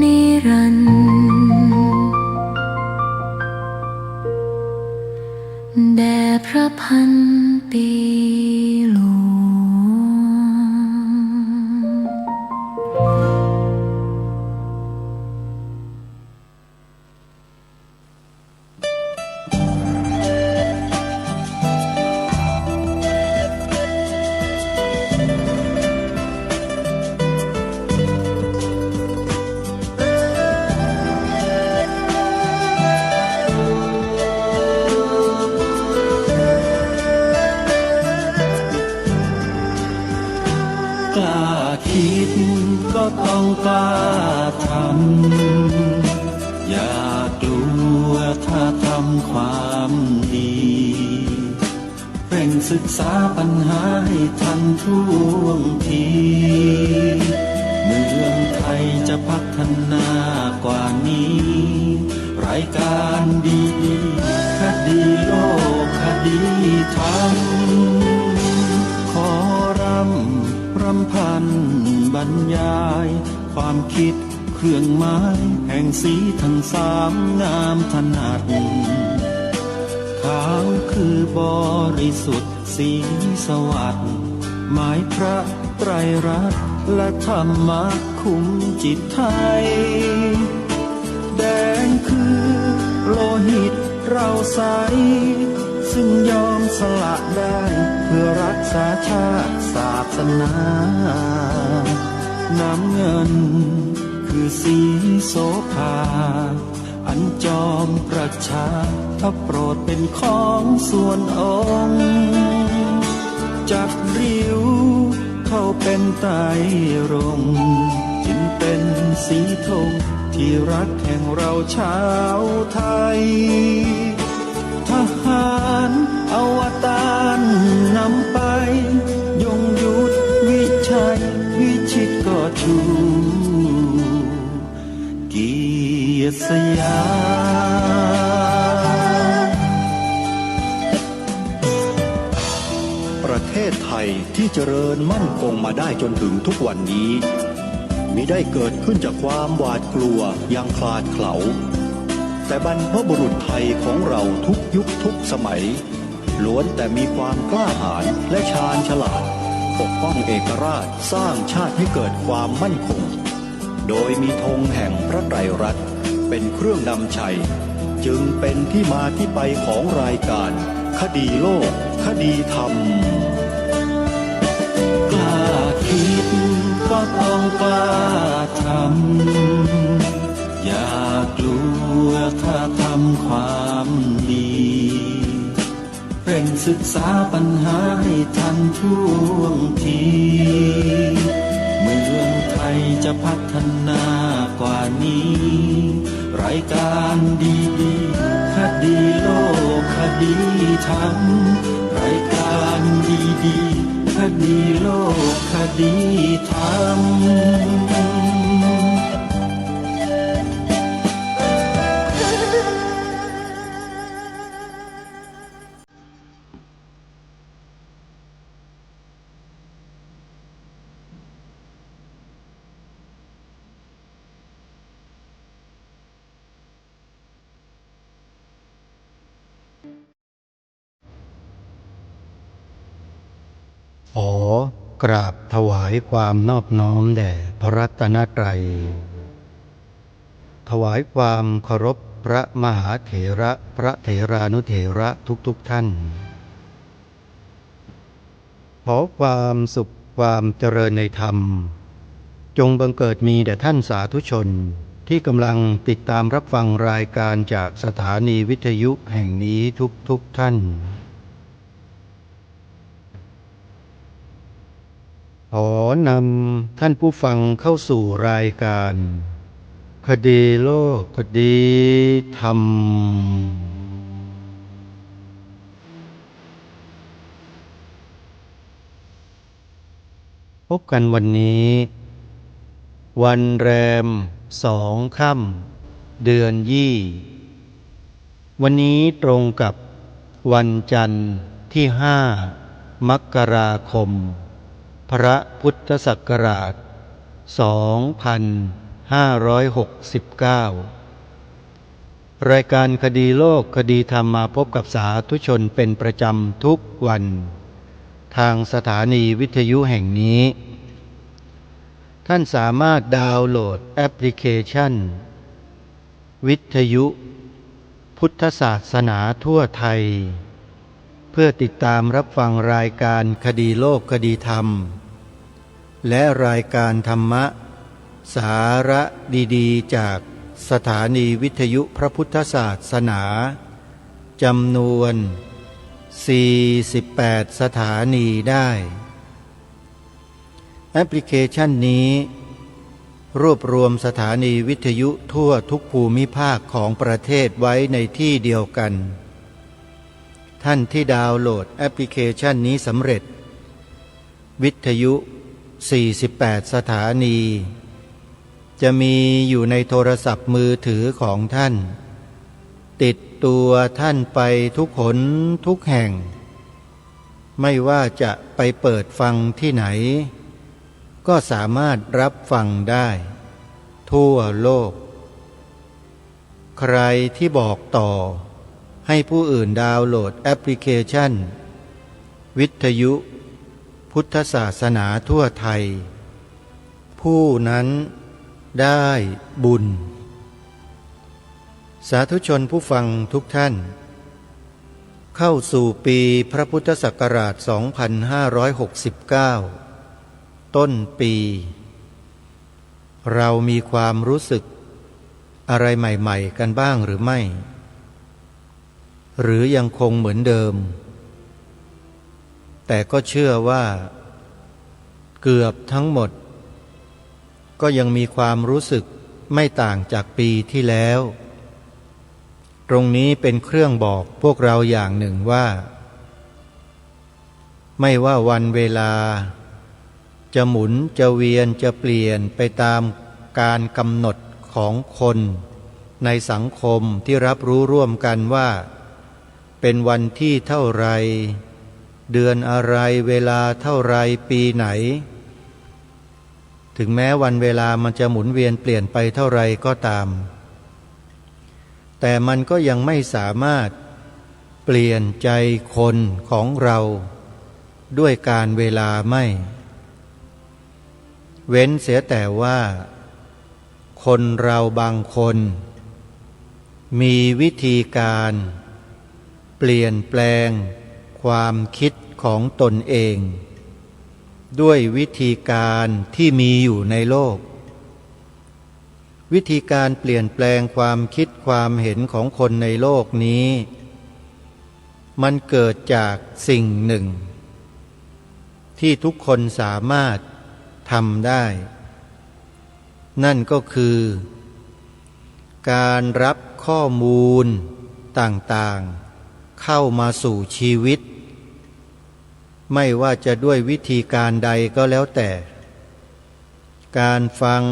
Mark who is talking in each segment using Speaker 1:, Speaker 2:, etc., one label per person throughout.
Speaker 1: นิรันดร์แด่พระพันปีหลวง
Speaker 2: กล้าคิดก็ต้องกล้าทำอย่ากลัวถ้าทำความดีเร่งศึกษาปัญหาให้ทันท่วงทีเมืองไทยจะพัฒนากว่านี้รายการดีคดีโลกคดีธรรมขอรำพันบรรยายความคิดเครื่องหมายแห่งสีทั้งสามงามถนัดขาวคือบริสุทธิ์สีสวัสดิ์หมายพระไตรรัตน์และธรรมะคุ้มจิตไทยแดงคือโลหิตเราใสซึ่งยอมสละได้เพื่อรักษาชาติศาสนาน้ำเงินคือสีโสภาอันจอมประชาถ้าโปรดเป็นของส่วนองค์จับริ้วเข้าเป็นไตรรงค์จึงเป็นสีธงที่รักแห่งเราชาวไทยทหารอวตารนำไปยงยุทธวิชัยวิชิตก็ชูเกียรติสยาม
Speaker 3: ประเทศไทยที่เจริญมั่นคงมาได้จนถึงทุกวันนี้มิได้เกิดขึ้นจากความหวาดกลัวอย่างคลาดเขลาแต่บรรพบุรุษไทยของเราทุกยุคทุกสมัยล้วนแต่มีความกล้าหาญและชาญฉลาดปกป้องเอกราชสร้างชาติให้เกิดความมั่นคงโดยมีธงแห่งพระไตรรัตน์เป็นเครื่องนำชัยจึงเป็นที่มาที่ไปของรายการคดีโลกคดีธรรม
Speaker 2: กล้าคิดก็ต้องกล้าทำอย่ากลัวถ้าทำความดีเร่งศึกษาปัญหาให้ทันท่วงทีเมืองไทยจะพัฒนากว่านี้รายการดีคดีโลกคดีธรรมรายการดีคดีโลกคดีธรรม
Speaker 4: ขอกราบถวายความนอบน้อมแด่พระรัตนตรัยถวายความเคารพพระมหาเถระพระเถรานุเถระทุกท่านขอความสุขความเจริญในธรรมจงบังเกิดมีแด่ท่านสาธุชนที่กำลังติดตามรับฟังรายการจากสถานีวิทยุแห่งนี้ทุกท่านขอนำท่านผู้ฟังเข้าสู่รายการคดีโลกคดีธรรมพบกันวันนี้วันแรม2 ค่ำเดือนยี่วันนี้ตรงกับวันจันทร์ที่5 มกราคมพระพุทธศักราช รายการคดีโลกคดีธรรมมาพบกับสาธุชนเป็นประจำทุกวันทางสถานีวิทยุแห่งนี้ท่านสามารถดาวน์โหลดแอปพลิเคชันวิทยุพุทธศาสนาทั่วไทยเพื่อติดตามรับฟังรายการคดีโลกคดีธรรมและรายการธรรมะสาระดีๆจากสถานีวิทยุพระพุทธศาสนาจำนวน48สถานีได้แอปพลิเคชันนี้รวบรวมสถานีวิทยุทั่วทุกภูมิภาคของประเทศไว้ในที่เดียวกันท่านที่ดาวน์โหลดแอปพลิเคชันนี้สำเร็จวิทยุ48สถานีจะมีอยู่ในโทรศัพท์มือถือของท่านติดตัวท่านไปทุกหนทุกแห่งไม่ว่าจะไปเปิดฟังที่ไหนก็สามารถรับฟังได้ทั่วโลกใครที่บอกต่อให้ผู้อื่นดาวน์โหลดแอปพลิเคชันวิทยุพุทธศาสนาทั่วไทยผู้นั้นได้บุญสาธุชนผู้ฟังทุกท่านเข้าสู่ปีพระพุทธศักราช 2569 ต้นปีเรามีความรู้สึกอะไรใหม่ๆกันบ้างหรือไม่หรือยังคงเหมือนเดิมแต่ก็เชื่อว่าเกือบทั้งหมดก็ยังมีความรู้สึกไม่ต่างจากปีที่แล้วตรงนี้เป็นเครื่องบอกพวกเราอย่างหนึ่งว่าไม่ว่าวันเวลาจะหมุนจะเวียนจะเปลี่ยนไปตามการกำหนดของคนในสังคมที่รับรู้ร่วมกันว่าเป็นวันที่เท่าไรเดือนอะไรเวลาเท่าไรปีไหนถึงแม้วันเวลามันจะหมุนเวียนเปลี่ยนไปเท่าไรก็ตามแต่มันก็ยังไม่สามารถเปลี่ยนใจคนของเราด้วยการเวลาไม่เว้นเสียแต่ว่าคนเราบางคนมีวิธีการเปลี่ยนแปลงความคิดของตนเองด้วยวิธีการที่มีอยู่ในโลกวิธีการเปลี่ยนแปลงความคิดความเห็นของคนในโลกนี้มันเกิดจากสิ่งหนึ่งที่ทุกคนสามารถทำได้นั่นก็คือการรับข้อมูลต่างๆเข้ามาสู่ชีวิตไม่ว่าจะด้วยวิธีการใดก็แล้วแต่การฟัง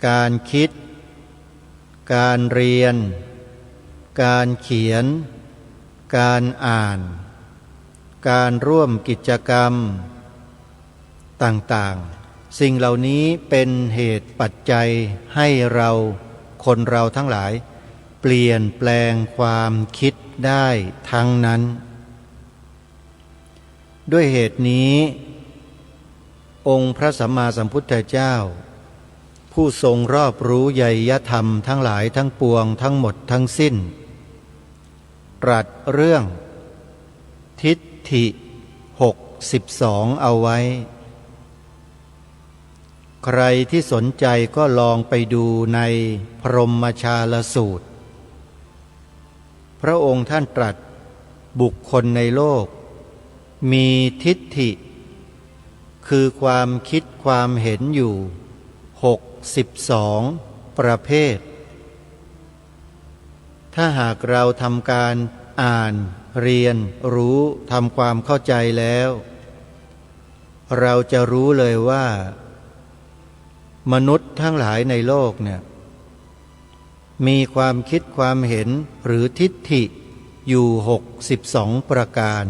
Speaker 4: การคิดการเรียนการเขียนการอ่านการร่วมกิจกรรมต่างๆสิ่งเหล่านี้เป็นเหตุปัจจัยให้เราคนเราทั้งหลายเปลี่ยนแปลงความคิดได้ทั้งนั้นด้วยเหตุนี้องค์พระสัมมาสัมพุทธเจ้าผู้ทรงรอบรู้ไวยธรรมทั้งหลายทั้งปวงทั้งหมดทั้งสิ้นตรัสเรื่องทิฏฐิ62เอาไว้ใครที่สนใจก็ลองไปดูในพรหมชาลสูตรพระองค์ท่านตรัสบุคคลในโลกมีทิฏฐิคือความคิดความเห็นอยู่62ประเภทถ้าหากเราทำการอ่านเรียนรู้ทำความเข้าใจแล้วเราจะรู้เลยว่ามนุษย์ทั้งหลายในโลกเนี่ยมีความคิดความเห็นหรือทิฏฐิอยู่62ประการ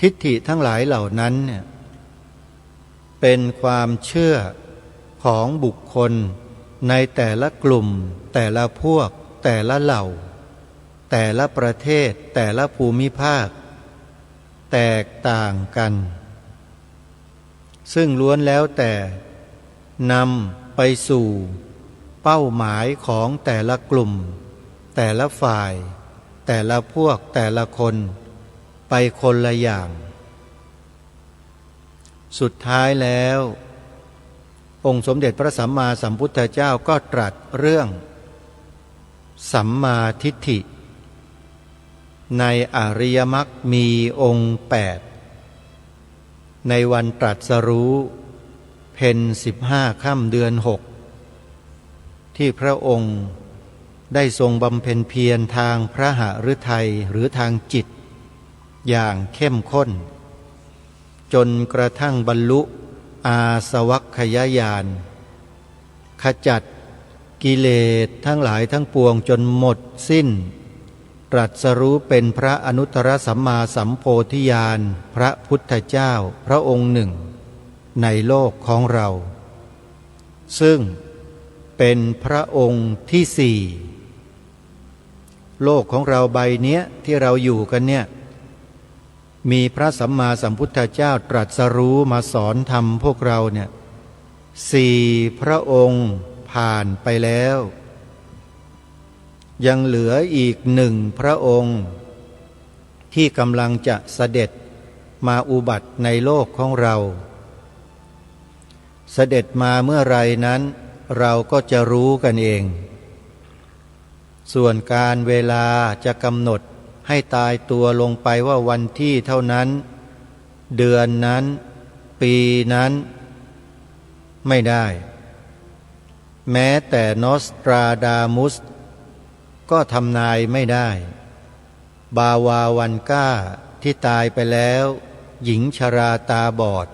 Speaker 4: ทิฏฐิทั้งหลายเหล่านั้นเนี่ยเป็นความเชื่อ ของบุคคลในแต่ละกลุ่มแต่ละพวกแต่ละเหล่าแต่ละประเทศแต่ละภูมิภาคแตกต่างกันซึ่งล้วนแล้วแต่นำไปสู่เป้าหมายของแต่ละกลุ่มแต่ละฝ่ายแต่ละพวกแต่ละคนไปคนละอย่างสุดท้ายแล้วองค์สมเด็จพระสัมมาสัมพุทธเจ้าก็ตรัสเรื่องสัมมาทิฏฐิในอริยมรรคมีองค์8ในวันตรัสรู้เพ็ญ15 ค่ำเดือน 6ที่พระองค์ได้ทรงบำเพ็ญเพียรทางพระหฤทัยหรือทางจิตอย่างเข้มข้นจนกระทั่งบรรลุอาสวัคคยญาณขจัดกิเลสทั้งหลายทั้งปวงจนหมดสิ้นตรัสรู้เป็นพระอนุตตรสัมมาสัมโพธิญาณพระพุทธเจ้าพระองค์หนึ่งในโลกของเราซึ่งเป็นพระองค์ที่สี่โลกของเราใบเนี้ยที่เราอยู่กันเนี่ยมีพระสัมมาสัมพุทธเจ้าตรัสรู้มาสอนธรรมพวกเราเนี่ย4 พระองค์ผ่านไปแล้วยังเหลืออีก1 พระองค์ที่กำลังจะเสด็จมาอุบัติในโลกของเราเสด็จมาเมื่อไรนั้นเราก็จะรู้กันเองส่วนการเวลาจะกำหนดให้ตายตัวลงไปว่าวันที่เท่านั้นเดือนนั้นปีนั้นไม่ได้แม้แต่นอสตราดามุสก็ทำนายไม่ได้บาวาวันก้าที่ตายไปแล้วหญิงชราตาบอด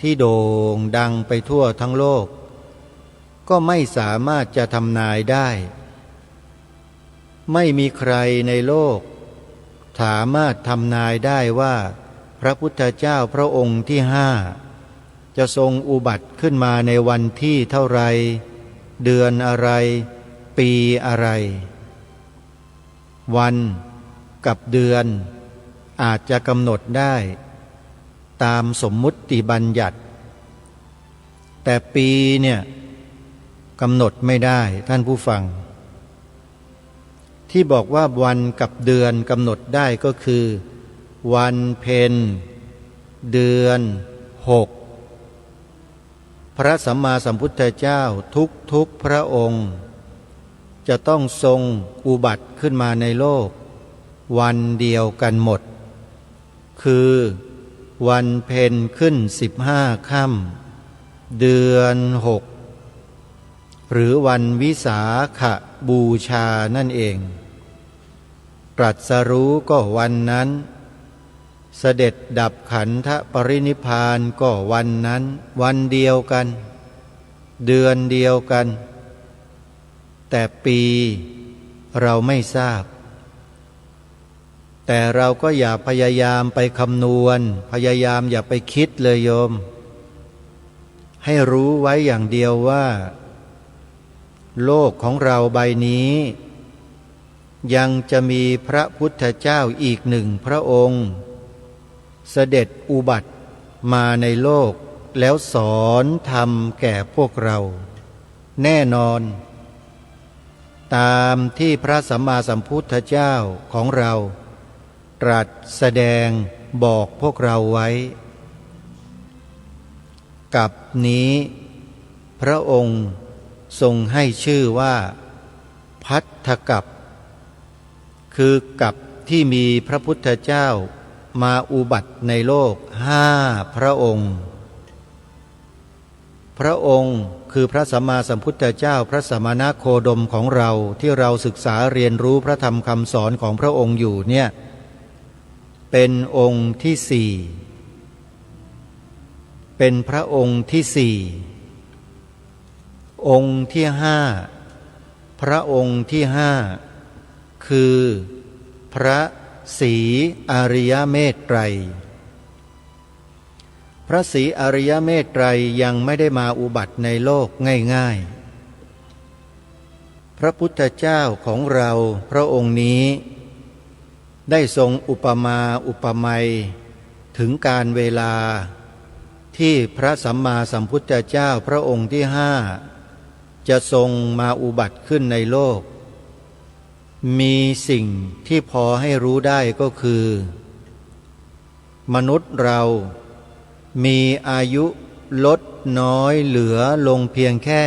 Speaker 4: ที่โด่งดังไปทั่วทั้งโลกก็ไม่สามารถจะทำนายได้ไม่มีใครในโลกสามารถทำนายได้ว่าพระพุทธเจ้าพระองค์ที่5จะทรงอุบัติขึ้นมาในวันที่เท่าไรเดือนอะไรปีอะไรวันกับเดือนอาจจะกำหนดได้ตามสมมุติบัญญัติแต่ปีเนี่ยกำหนดไม่ได้ท่านผู้ฟังที่บอกว่าวันกับเดือนกำหนดได้ก็คือวันเพ็ญเดือน6พระสัมมาสัมพุทธเจ้าทุกพระองค์จะต้องทรงอุบัติขึ้นมาในโลกวันเดียวกันหมดคือวันเพ็ญขึ้น15 ค่ำเดือน6หรือวันวิสาขบูชานั่นเองตรัสรู้ก็วันนั้นเสด็จดับขันธปรินิพพานก็วันนั้นวันเดียวกันเดือนเดียวกันแต่ปีเราไม่ทราบแต่เราก็อย่าพยายามไปคำนวณพยายามอย่าไปคิดเลยโยมให้รู้ไว้อย่างเดียวว่าโลกของเราใบนี้ยังจะมีพระพุทธเจ้าอีก1 พระองค์เสด็จอุบัติมาในโลกแล้วสอนธรรมแก่พวกเราแน่นอนตามที่พระสัมมาสัมพุทธเจ้าของเราตรัสแสดงบอกพวกเราไว้กับนี้พระองค์ทรงให้ชื่อว่าภัททกัปคือกัปที่มีพระพุทธเจ้ามาอุบัติในโลก5 พระองค์พระองค์คือพระสัมมาสัมพุทธเจ้าพระสมณโคดมของเราที่เราศึกษาเรียนรู้พระธรรมคำสอนของพระองค์อยู่เนี่ยเป็นองค์ที่4เป็นพระองค์ที่4องค์ที่5พระองค์ที่5คือพระศรีอริยเมตไตร พระศรีอริยเมตไตรยังไม่ได้มาอุบัติในโลกง่ายๆพระพุทธเจ้าของเราพระองค์นี้ได้ทรงอุปมาอุปไมยถึงการเวลาที่พระสัมมาสัมพุทธเจ้าพระองค์ที่5จะทรงมาอุบัติขึ้นในโลกมีสิ่งที่พอให้รู้ได้ก็คือมนุษย์เรามีอายุลดน้อยเหลือลงเพียงแค่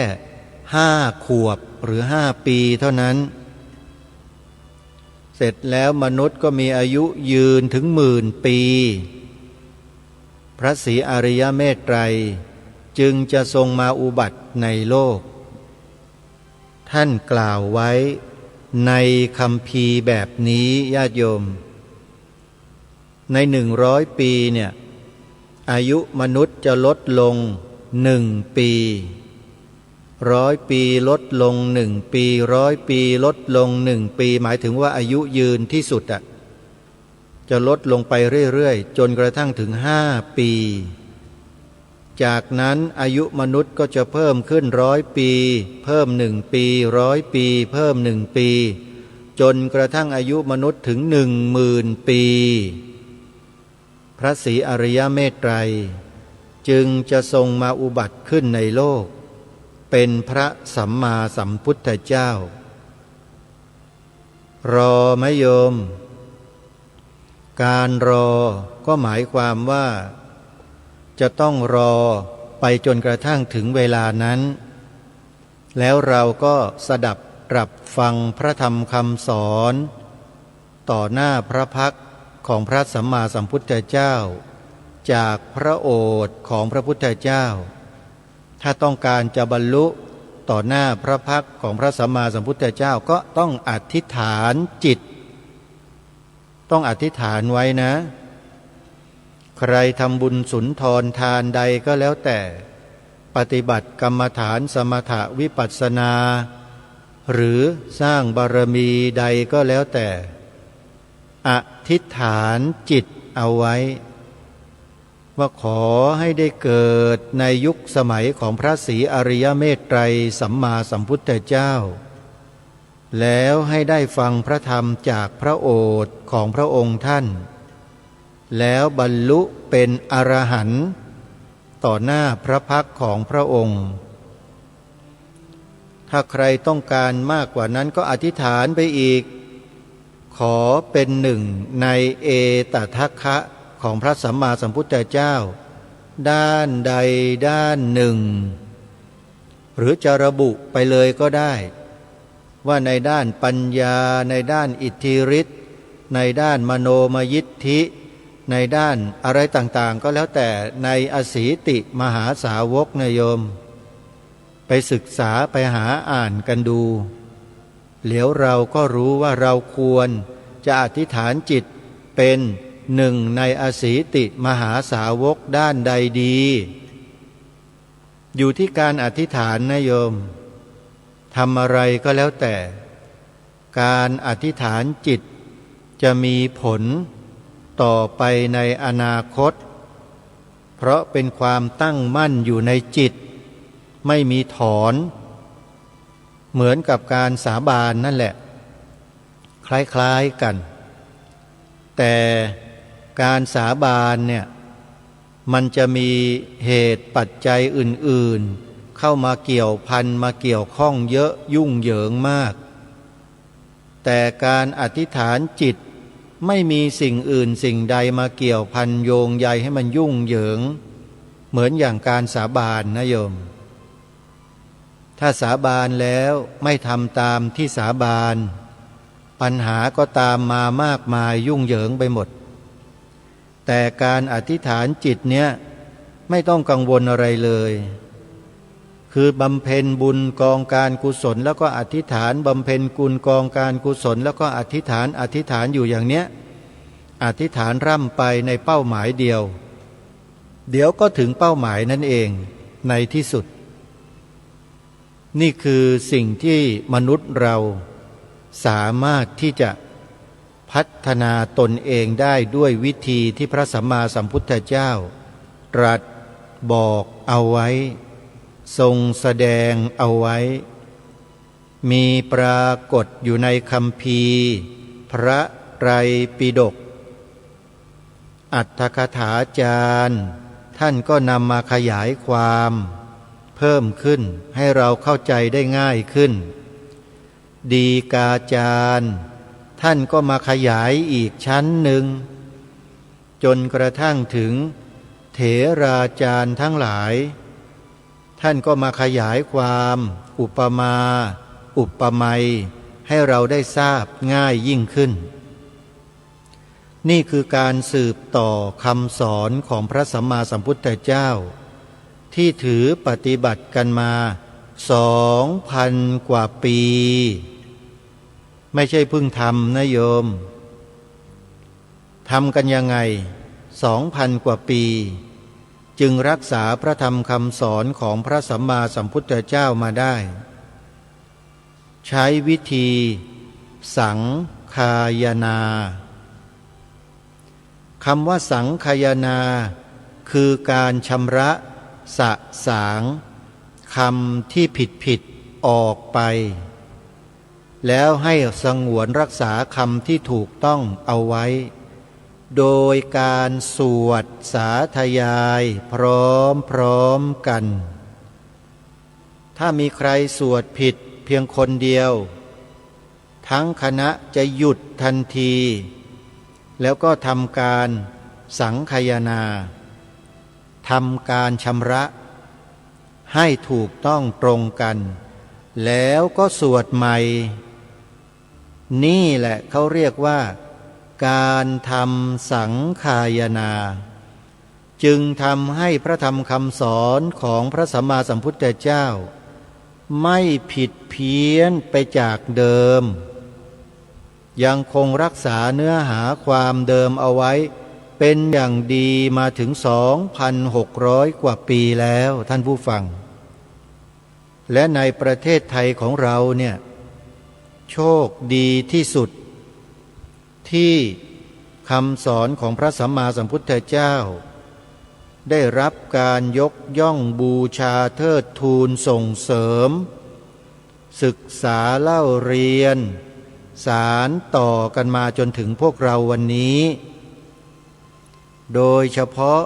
Speaker 4: 5 ขวบหรือ5 ปีเท่านั้นเสร็จแล้วมนุษย์ก็มีอายุยืนถึง10,000 ปีพระศรีอริยเมตไตรจึงจะทรงมาอุบัติในโลกท่านกล่าวไว้ในคัมภีร์แบบนี้ญาติโยมใน100 ปีเนี่ยอายุมนุษย์จะลดลง1 ปี100 ปีลดลง1 ปี100 ปีลดลง1 ปีหมายถึงว่าอายุยืนที่สุดจะลดลงไปเรื่อยๆจนกระทั่งถึง5 ปีจากนั้นอายุมนุษย์ก็จะเพิ่มขึ้น100 ปีเพิ่ม1 ปี100 ปีเพิ่ม1 ปีจนกระทั่งอายุมนุษย์ถึง10,000 ปีพระศรีอริยเมตไตรจึงจะทรงมาอุบัติขึ้นในโลกเป็นพระสัมมาสัมพุทธเจ้ารอไหมโยมการรอก็หมายความว่าจะต้องรอไปจนกระทั่งถึงเวลานั้นแล้วเราก็สดับรับฟังพระธรรมคำสอนต่อหน้าพระพักตร์ของพระสัมมาสัมพุทธเจ้าจากพระโอษฐ์ของพระพุทธเจ้าถ้าต้องการจะบรรลุต่อหน้าพระพักตร์ของพระสัมมาสัมพุทธเจ้าก็ต้องอธิษฐานจิตต้องอธิษฐานไว้นะใครทำบุญสุนทรทานใดก็แล้วแต่ปฏิบัติกรรมฐานสมถะวิปัสสนาหรือสร้างบารมีใดก็แล้วแต่อธิษฐานจิตเอาไว้ว่าขอให้ได้เกิดในยุคสมัยของพระศรีอริยเมตไตรสัมมาสัมพุทธเจ้าแล้วให้ได้ฟังพระธรรมจากพระโอษฐ์ของพระองค์ท่านแล้วบรรลุเป็นอรหันต์ต่อหน้าพระพักตร์ของพระองค์ถ้าใครต้องการมากกว่านั้นก็อธิษฐานไปอีกขอเป็นหนึ่งในเอตทัคคะของพระสัมมาสัมพุทธเจ้าด้านใดด้านหนึ่งหรือจะระบุไปเลยก็ได้ว่าในด้านปัญญาในด้านอิทธิฤทธิ์ในด้านมโนมยิทธิในด้านอะไรต่างๆก็แล้วแต่ในอสีติมหาสาวกนะโยมไปศึกษาไปหาอ่านกันดูเดี๋ยวเราก็รู้ว่าเราควรจะอธิษฐานจิตเป็นหนึ่งในอสีติมหาสาวกด้านใดดีอยู่ที่การอธิษฐานนะโยมทำอะไรก็แล้วแต่การอธิษฐานจิตจะมีผลต่อไปในอนาคตเพราะเป็นความตั้งมั่นอยู่ในจิตไม่มีถอนเหมือนกับการสาบานนั่นแหละคล้ายๆกันแต่การสาบานเนี่ยมันจะมีเหตุปัจจัยอื่นๆเข้ามาเกี่ยวพันมาเกี่ยวข้องเยอะยุ่งเหยิงมากแต่การอธิษฐานจิตไม่มีสิ่งอื่นสิ่งใดมาเกี่ยวพันโยงใยให้มันยุ่งเหยิงเหมือนอย่างการสาบานนะโยมถ้าสาบานแล้วไม่ทำตามที่สาบานปัญหาก็ตามมามากมายยุ่งเหยิงไปหมดแต่การอธิษฐานจิตเนี้ยไม่ต้องกังวลอะไรเลยคือบำเพ็ญบุญกองการกุศลแล้วก็อธิษฐานบำเพ็ญกุลกองการกุศลแล้วก็อธิษฐานอยู่อย่างเนี้ยอธิษฐานร่ำไปในเป้าหมายเดียวเดี๋ยวก็ถึงเป้าหมายนั่นเองในที่สุดนี่คือสิ่งที่มนุษย์เราสามารถที่จะพัฒนาตนเองได้ด้วยวิธีที่พระสัมมาสัมพุทธเจ้าตรัส บอกเอาไว้ ทรงแสดงเอาไว้ มีปรากฏอยู่ในคัมภีร์พระไตรปิฎกอัตถกถาจารย์ท่านก็นำมาขยายความเพิ่มขึ้นให้เราเข้าใจได้ง่ายขึ้นดีกาจารย์ท่านก็มาขยายอีกชั้นหนึ่งจนกระทั่งถึงเถราจารย์ทั้งหลายท่านก็มาขยายความอุปมาอุปไมยให้เราได้ทราบง่ายยิ่งขึ้นนี่คือการสืบต่อคำสอนของพระสัมมาสัมพุทธเจ้าที่ถือปฏิบัติกันมา2,000 กว่าปีไม่ใช่เพิ่งทำนะโยมทำกันยังไง2,000 กว่าปีจึงรักษาพระธรรมคำสอนของพระสัมมาสัมพุทธเจ้ามาได้ใช้วิธีสังคายนาคำว่าสังคายนาคือการชำระสะสางคำที่ผิดออกไปแล้วให้สงวนรักษาคำที่ถูกต้องเอาไว้โดยการสวดสาธยายพร้อมกันถ้ามีใครสวดผิดเพียงคนเดียวทั้งคณะจะหยุดทันทีแล้วก็ทำการสังคายนาทำการชำระให้ถูกต้องตรงกันแล้วก็สวดใหม่นี่แหละเขาเรียกว่าการทำสังคายนาจึงทำให้พระธรรมคำสอนของพระสัมมาสัมพุทธเจ้าไม่ผิดเพี้ยนไปจากเดิมยังคงรักษาเนื้อหาความเดิมเอาไว้เป็นอย่างดีมาถึง 2,600 กว่าปีแล้วท่านผู้ฟังและในประเทศไทยของเราเนี่ยโชคดีที่สุดที่คำสอนของพระสัมมาสัมพุทธเจ้าได้รับการยกย่องบูชาเทิดทูนส่งเสริมศึกษาเล่าเรียนสารต่อกันมาจนถึงพวกเราวันนี้โดยเฉพาะ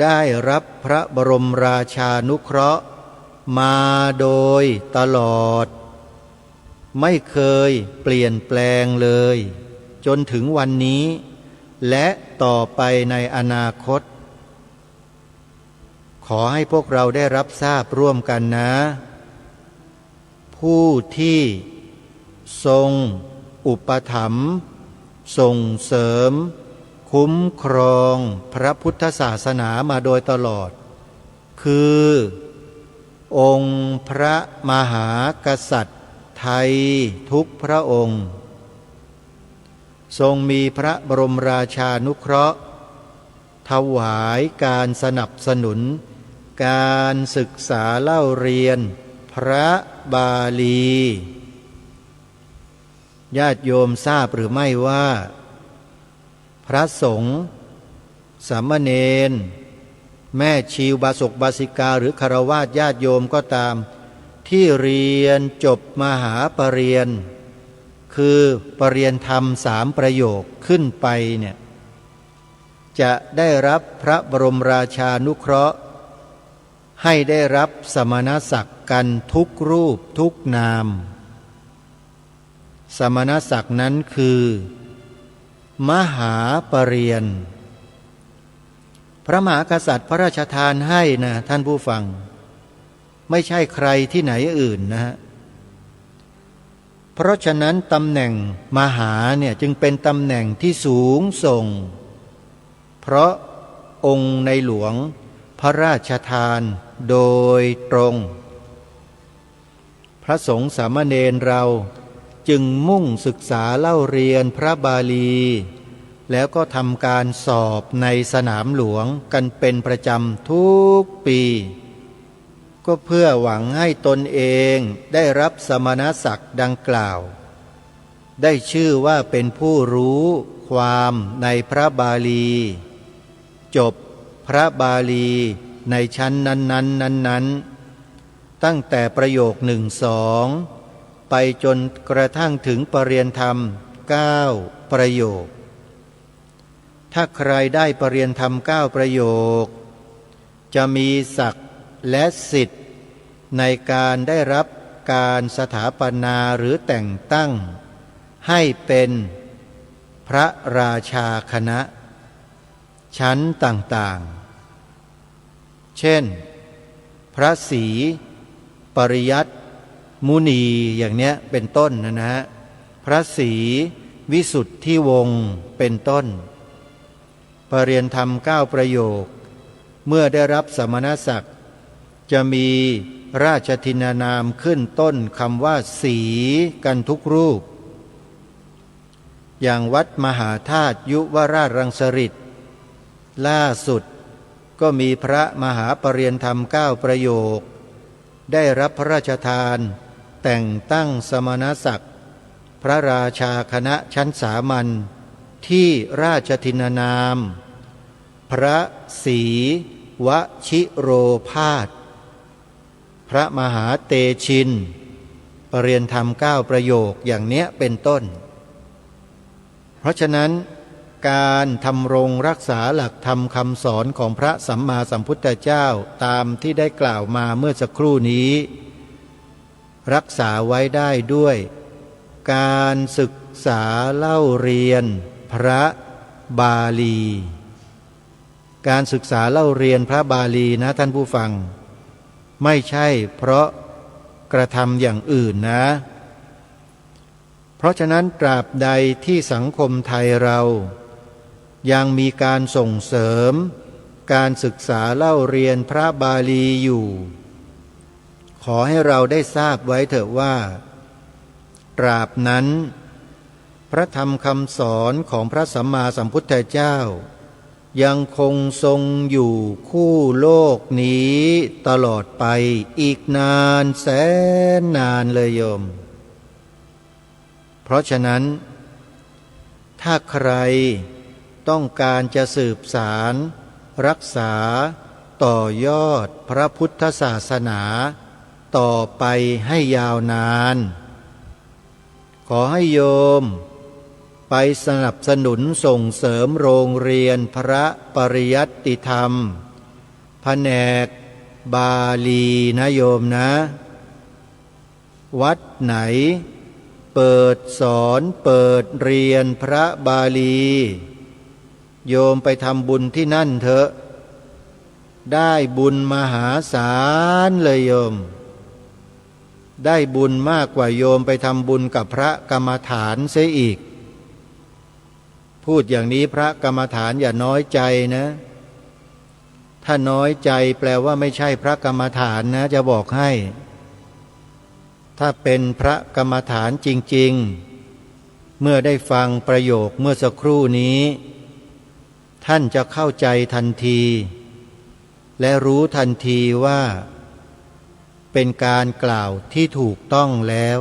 Speaker 4: ได้รับพระบรมราชานุเคราะห์มาโดยตลอดไม่เคยเปลี่ยนแปลงเลยจนถึงวันนี้และต่อไปในอนาคตขอให้พวกเราได้รับทราบร่วมกันนะผู้ที่ทรงอุปถัมภ์ส่งเสริมคุ้มครองพระพุทธศาสนามาโดยตลอดคือองค์พระมหากษัตริย์ไทยทุกพระองค์ทรงมีพระบรมราชานุเคราะห์ถวายการสนับสนุนการศึกษาเล่าเรียนพระบาลีญาติโยมทราบหรือไม่ว่าพระสงฆ์สามเณรแม่ชีวบาศกบาสิกาหรือฆราวาสญาติโยมก็ตามที่เรียนจบมหาปรริญญาคือปรริญญาธรรม3 ประโยคขึ้นไปเนี่ยจะได้รับพระบรมราชานุเคราะห์ให้ได้รับสมณศักดิ์กันทุกรูปทุกนามสมณศักดิ์นั้นคือมหาปรริญญาพระมหากษัตริย์พระราชทานให้นะท่านผู้ฟังไม่ใช่ใครที่ไหนอื่นนะฮะเพราะฉะนั้นตำแหน่งมหาเนี่ยจึงเป็นตำแหน่งที่สูงส่งเพราะองค์ในหลวงพระราชทานโดยตรงพระสงฆ์สามเณรเราจึงมุ่งศึกษาเล่าเรียนพระบาลีแล้วก็ทำการสอบในสนามหลวงกันเป็นประจำทุกปีก็เพื่อหวังให้ตนเองได้รับสมณศักดิ์ดังกล่าวได้ชื่อว่าเป็นผู้รู้ความในพระบาลีจบพระบาลี ในชั้นนั้นตั้งแต่ประโยค1-2ไปจนกระทั่งถึงปรริยนธรรม9ประโยคถ้าใครได้ปรริยนธรรม9ประโยคจะมีศักดิ์และสิทธิ์ในการได้รับการสถาปนาหรือแต่งตั้งให้เป็นพระราชาคณะชั้นต่างๆเช่นพระศรีปริยัติมุนีอย่างเนี้ยเป็นต้นนะฮะพระศรีวิสุทธิวงศ์เป็นต้นปรริยนธรรม9ประโยคเมื่อได้รับสมณศักดิ์จะมีราชทินานามขึ้นต้นคำว่าศรีกันทุกรูปอย่างวัดมหาธาตุยุวราชรังสฤษฎ์ล่าสุดก็มีพระมหาปรริยนธรรม9ประโยคได้รับพระราชทานแต่งตั้งสมณศักดิ์พระราชาคณะชั้นสามัญที่ราชทินานามพระศรีวชิโรภาสพระมหาเตชินปรริยนธรรม9ประโยคอย่างเนี้ยเป็นต้นเพราะฉะนั้นการทำรงรักษาหลักธรรมคำสอนของพระสัมมาสัมพุทธเจ้าตามที่ได้กล่าวมาเมื่อสักครู่นี้รักษาไว้ได้ด้วยการศึกษาเล่าเรียนพระบาลีการศึกษาเล่าเรียนพระบาลีนะท่านผู้ฟังไม่ใช่เพราะกระทำอย่างอื่นนะเพราะฉะนั้นตราบใดที่สังคมไทยเรายังมีการส่งเสริมการศึกษาเล่าเรียนพระบาลีอยู่ขอให้เราได้ทราบไว้เถอะว่าตราบนั้นพระธรรมคำสอนของพระสัมมาสัมพุทธเจ้ายังคงทรงอยู่คู่โลกนี้ตลอดไปอีกนานแสนนานเลยโยมเพราะฉะนั้นถ้าใครต้องการจะสืบสารรักษาต่อยอดพระพุทธศาสนาต่อไปให้ยาวนานขอให้โยมไปสนับสนุนส่งเสริมโรงเรียนพระปริยัติธรรมแผนกบาลีนะโยมนะวัดไหนเปิดสอนเปิดเรียนพระบาลีโยมไปทำบุญที่นั่นเถอะได้บุญมหาศาลเลยโยมได้บุญมากกว่าโยมไปทำบุญกับพระกรรมฐานเสียอีกพูดอย่างนี้พระกรรมฐานอย่าน้อยใจนะถ้าน้อยใจแปลว่าไม่ใช่พระกรรมฐานนะจะบอกให้ถ้าเป็นพระกรรมฐานจริงๆเมื่อได้ฟังประโยคเมื่อสักครู่นี้ท่านจะเข้าใจทันทีและรู้ทันทีว่าเป็นการกล่าวที่ถูกต้องแล้ว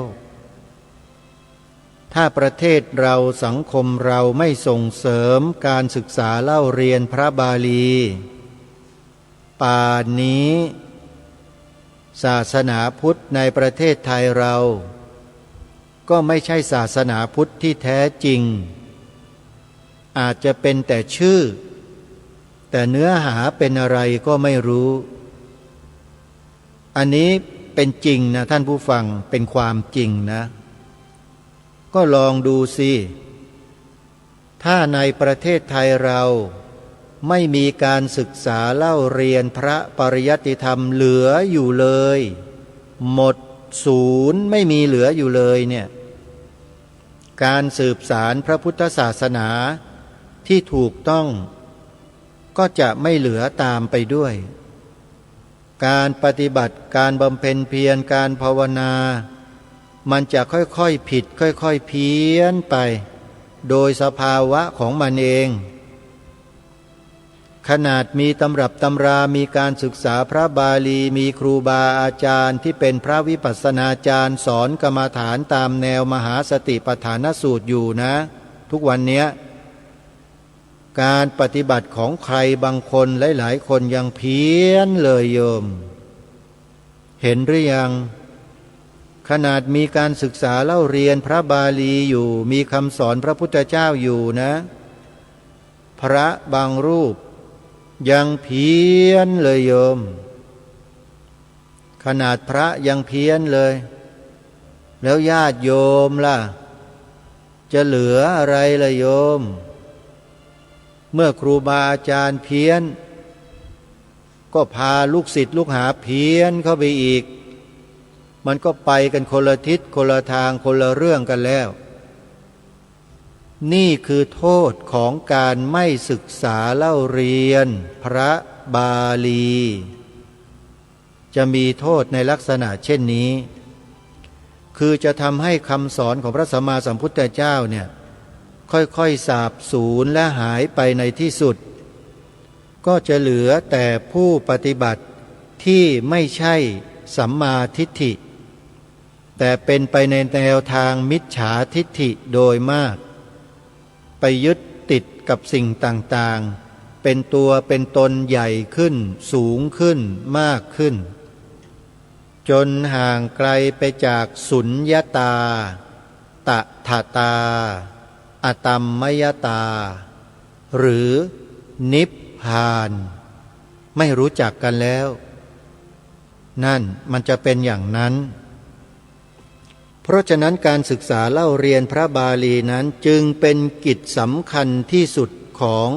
Speaker 4: ถ้าประเทศเราสังคมเราไม่ส่งเสริมการศึกษาเล่าเรียนพระบาลีป่านนี้ศาสนาพุทธในประเทศไทยเราก็ไม่ใช่ศาสนาพุทธที่แท้จริงอาจจะเป็นแต่ชื่อแต่เนื้อหาเป็นอะไรก็ไม่รู้อันนี้เป็นจริงนะท่านผู้ฟังเป็นความจริงนะก็ลองดูสิถ้าในประเทศไทยเราไม่มีการศึกษาเล่าเรียนพระปริยัติธรรมเหลืออยู่เลยหมดศูนย์ไม่มีเหลืออยู่เลยเนี่ยการสืบสารพระพุทธศาสนาที่ถูกต้องก็จะไม่เหลือตามไปด้วยการปฏิบัติการบำเพ็ญเพียรการภาวนามันจะค่อยๆผิดค่อยๆเพี้ยนไปโดยสภาวะของมันเองขนาดมีตำรับตำรามีการศึกษาพระบาลีมีครูบาอาจารย์ที่เป็นพระวิปัสสนาจารย์สอนกรรมฐานตามแนวมหาสติปัฏฐานสูตรอยู่นะทุกวันเนี้ย การปฏิบัติของใครบางคนหลายๆคนยังเพี้ยนเลยโยม เห็นหรือยังขนาดมีการศึกษาเล่าเรียนพระบาลีอยู่มีคำสอนพระพุทธเจ้าอยู่นะ พระบางรูปยังเพี้ยนเลยโยมขนาดพระยังเพี้ยนเลยแล้วญาติโยมล่ะจะเหลืออะไรล่ะโยมเมื่อครูบาอาจารย์เพี้ยนก็พาลูกศิษย์ลูกหาเพี้ยนเข้าไปอีกมันก็ไปกันคนละทิศคนละทางคนละเรื่องกันแล้วนี่คือโทษของการไม่ศึกษาเล่าเรียนพระบาลีจะมีโทษในลักษณะเช่นนี้คือจะทำให้คำสอนของพระสัมมาสัมพุทธเจ้าเนี่ยค่อยๆสาบสูญและหายไปในที่สุดก็จะเหลือแต่ผู้ปฏิบัติที่ไม่ใช่สัมมาทิฏฐิแต่เป็นไปในแนวทางมิจฉาทิฏฐิโดยมากไปยึดติดกับสิ่งต่างๆเป็นตัวเป็นตนใหญ่ขึ้นสูงขึ้นมากขึ้นจนห่างไกลไปจากสุญญตาตถาตาอตัมมยตาหรือนิพพานไม่รู้จักกันแล้วนั่นมันจะเป็นอย่างนั้นเพราะฉะนั้นการศึกษาเล่าเรียนพระบาลีนั้นจึงเป็นกิจสำคัญที่สุดของ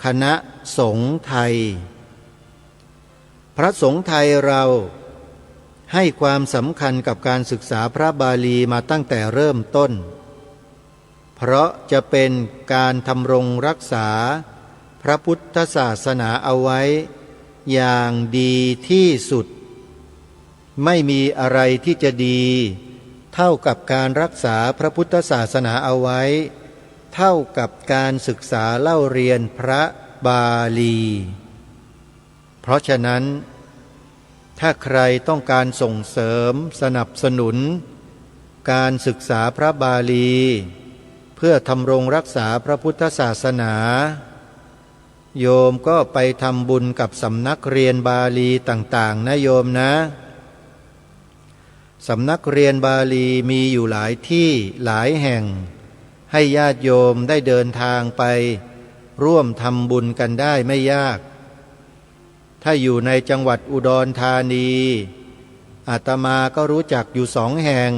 Speaker 4: คณะสงฆ์ไทยพระสงฆ์ไทยเราให้ความสำคัญกับการศึกษาพระบาลีมาตั้งแต่เริ่มต้นเพราะจะเป็นการทำรงรักษาพระพุทธศาสนาเอาไว้อย่างดีที่สุดไม่มีอะไรที่จะดีเท่ากับการรักษาพระพุทธศาสนาเอาไว้เท่ากับการศึกษาเล่าเรียนพระบาลีเพราะฉะนั้นถ้าใครต้องการส่งเสริมสนับสนุนการศึกษาพระบาลีเพื่อทำรงรักษาพระพุทธศาสนาโยมก็ไปทำบุญกับสำนักเรียนบาลีต่างๆนะโยมนะสำนักเรียนบาลีมีอยู่หลายที่หลายแห่งให้ญาติโยมได้เดินทางไปร่วมทำบุญกันได้ไม่ยากถ้าอยู่ในจังหวัดอุดรธานีอาตมาก็รู้จักอยู่2 แห่ง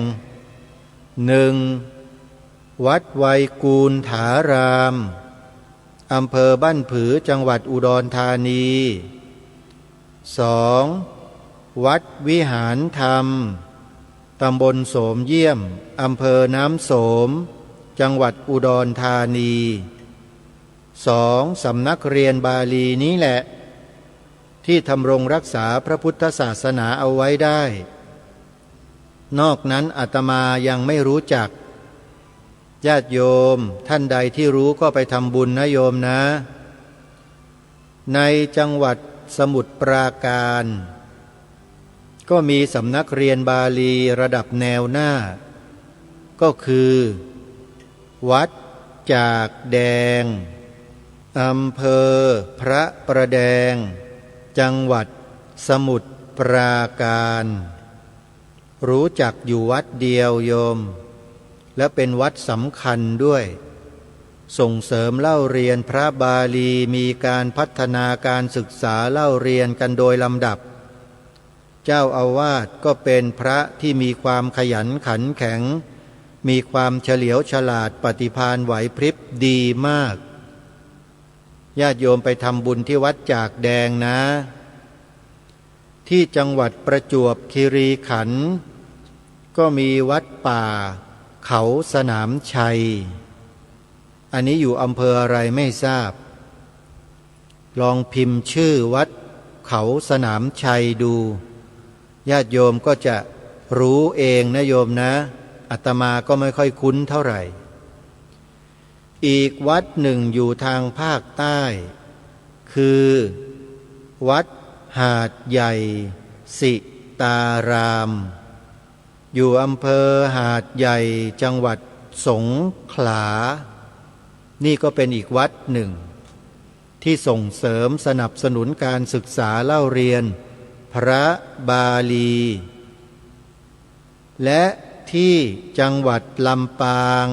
Speaker 4: 1. วัดไวยกูลถารามอำเภอบ้านผือจังหวัดอุดรธานี 2. วัดวิหารธรรมตำบลโสมเยี่ยมอำเภอน้ำโสมจังหวัดอุดรธานี 2. สำนักเรียนบาลีนี้แหละที่ทำรงรักษาพระพุทธศาสนาเอาไว้ได้นอกนั้นอาตมายังไม่รู้จักญาติโยมท่านใดที่รู้ก็ไปทำบุญนะโยมนะในจังหวัดสมุทรปราการก็มีสำนักเรียนบาลีระดับแนวหน้าก็คือวัดจากแดงอำเภอพระประแดงจังหวัดสมุทรปราการรู้จักอยู่วัดเดียวโยมและเป็นวัดสำคัญด้วยส่งเสริมเล่าเรียนพระบาลีมีการพัฒนาการศึกษาเล่าเรียนกันโดยลำดับเจ้าอาวาสก็เป็นพระที่มีความขยันขันแข็งมีความเฉลียวฉลาดปฏิภาณไหวพริบดีมากญาติโยมไปทำบุญที่วัดจากแดงนะที่จังหวัดประจวบคีรีขันธ์ก็มีวัดป่าเขาสนามชัยอันนี้อยู่อำเภออะไรไม่ทราบลองพิมพ์ชื่อวัดเขาสนามชัยดูญาติโยมก็จะรู้เองนะโยมนะอาตมาก็ไม่ค่อยคุ้นเท่าไหร่อีกวัดหนึ่งอยู่ทางภาคใต้คือวัดหาดใหญ่สิตารามอยู่อำเภอหาดใหญ่จังหวัดสงขลานี่ก็เป็นอีกวัดหนึ่ง ที่ส่งเสริมสนับสนุนการศึกษาเล่าเรียนพระบาลี และที่จังหวัดลำปาง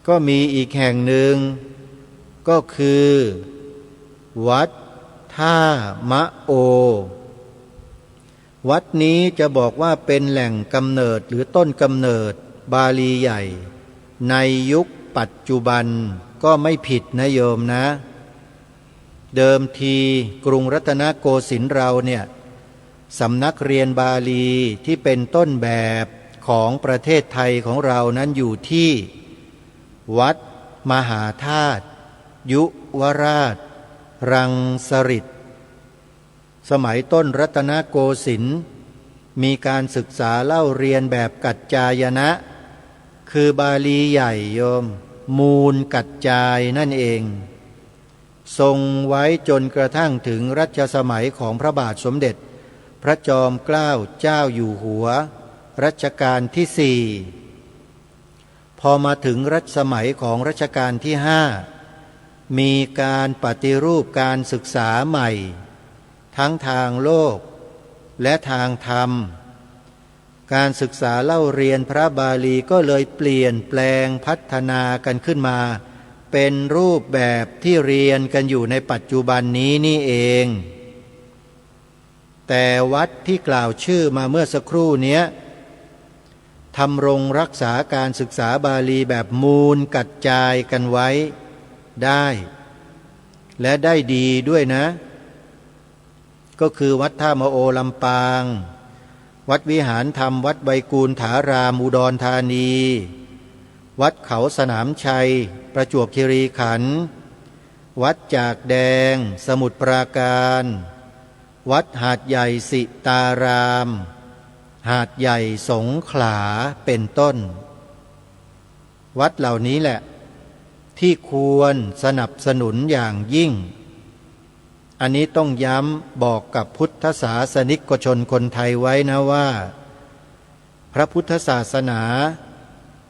Speaker 4: ก็มีอีกแห่งหนึ่งก็คือวัดท่ามะโอวัดนี้จะบอกว่าเป็นแหล่งกำเนิดหรือต้นกำเนิดบาลีใหญ่ในยุคปัจจุบันก็ไม่ผิดนะโยมนะ เดิมทีกรุงรัตนโกสินทร์เราเนี่ยสำนักเรียนบาลีที่เป็นต้นแบบของประเทศไทยของเรานั้นอยู่ที่วัดมหาธาตุยุวราชรังสฤษฎ์สมัยต้นรัตนโกสินทร์มีการศึกษาเล่าเรียนแบบกัจจายนะคือบาลีใหญ่โยมมูลกัจจายนั่นเองทรงไว้จนกระทั่งถึงรัชสมัยของพระบาทสมเด็จพระจอมเกล้าเจ้าอยู่หัวรัชกาลที่ 4พอมาถึงรัชสมัยของรัชกาลที่ 5มีการปฏิรูปการศึกษาใหม่ทั้งทางโลกและทางธรรมการศึกษาเล่าเรียนพระบาลีก็เลยเปลี่ยนแปลงพัฒนากันขึ้นมาเป็นรูปแบบที่เรียนกันอยู่ในปัจจุบันนี้นี่เองแต่วัดที่กล่าวชื่อมาเมื่อสักครู่เนี้ยทำรงรักษาการศึกษาบาลีแบบมูลกัจจายกันไว้ได้และได้ดีด้วยนะก็คือวัดท่ามะโอลำปางวัดวิหารธรรมวัดใบกูลถารามอุดรธานีวัดเขาสนามชัยประจวบคีรีขันธ์วัดจากแดงสมุทรปราการวัดหาดใหญ่สิตารามหาดใหญ่สงขลาเป็นต้นวัดเหล่านี้แหละที่ควรสนับสนุนอย่างยิ่งอันนี้ต้องย้ำบอกกับพุทธศาสนิกชนคนไทยไว้นะว่าพระพุทธศาสนา